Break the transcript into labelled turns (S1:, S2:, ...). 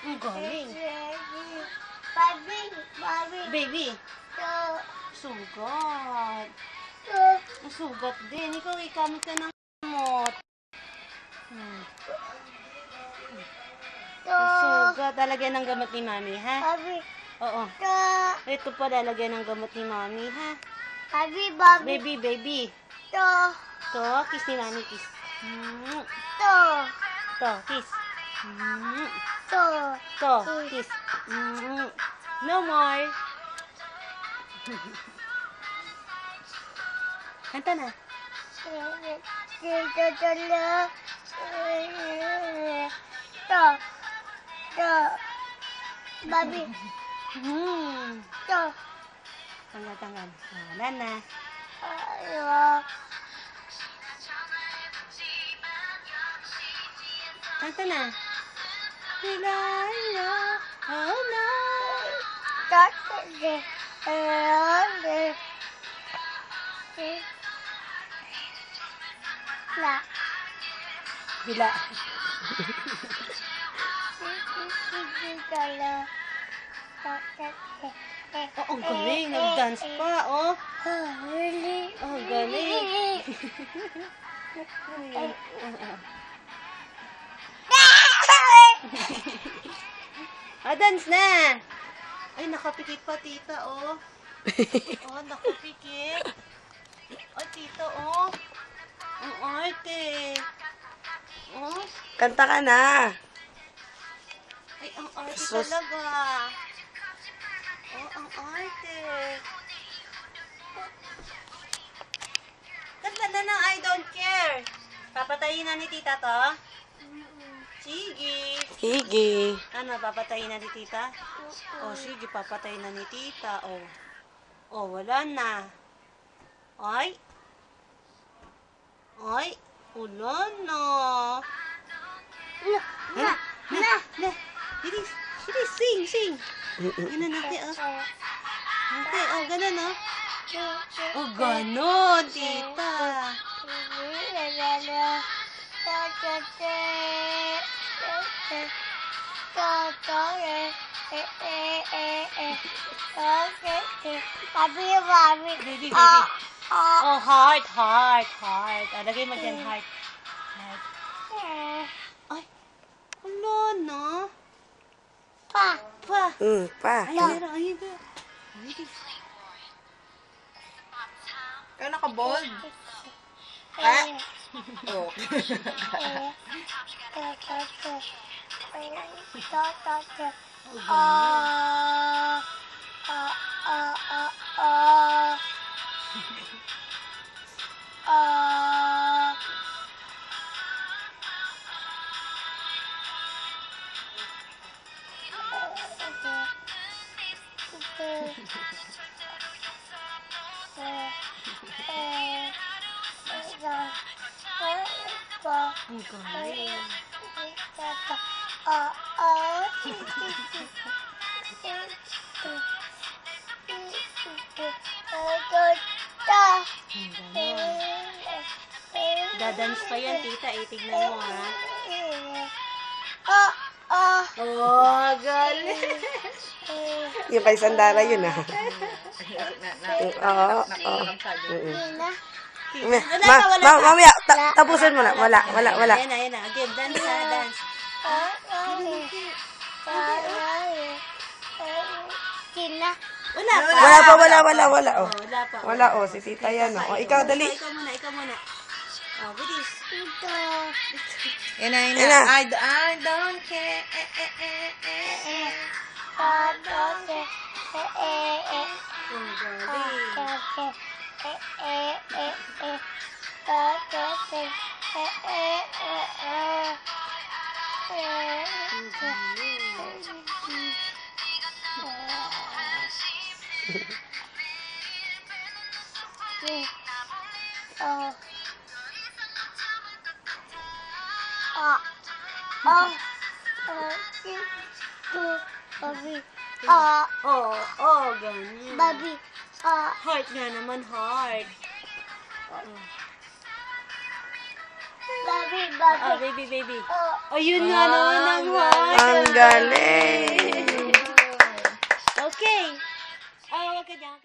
S1: Ang galing. Baby. Sugat. Sugat din. Ikaw, ikamit ka ng gamot. Sugat. Lalagyan ng gamot ni Mami, ha? Oo. Ito pa, lalagyan ng gamot ni Mami, ha? Baby. To, kiss ni Mami, kiss. To, kiss. To, kiss. No more. Kanta na.
S2: Babi.
S1: Tangan. Wala na. Kanta na. Oh no. Bila. Oh, ang galing. Nag-dance pa, oh. Oh, galing. Dance na. Ay, nakapikit pa, tita, oh. Oh, nakapikit. Oh, tita, oh. Ang arte. Oh.
S3: Kanta ka na.
S1: Ay, ang arte talaga. Oh, ang arte. Kanta na ng I don't care. Papatayin na ni tita to? Sige. Ano, papatayin na ni tita? Oh, sige, papatayin na ni tita. Oh. Oh, wala na. Ay. Wala na. Na. Bilis, sing. Ganun natin, oh. Ate, oh, ganun, oh. Oh, ganun, tita. Baby. Oh, heart. Lagay mo dyan, heart. Ay, wala na. Pa. Ayun.
S2: Kaya naka-bold. Oh.
S1: Ang galing. Dadance pa yan, tita. Tignan mo, ha? Oh, galing.
S3: Yung kay Sandara yun, ha? Oo. Mamaya, tapusin mo na. Wala.
S1: Ayan na. Again, dance. Wala.
S3: Oh. Wala, oh. Si tita yan, oh. Ikaw, dali.
S1: Ikaw muna. Oh, bilis.
S2: Yan na. I don't care.
S1: Ang galing. Oh, ganyan.
S2: Babi.
S1: Heart nga naman, heart.
S2: Babi.
S1: Oh, baby. Oh, yun nga naman ang
S3: galing.
S1: Okay. Ah, wag ka dyan.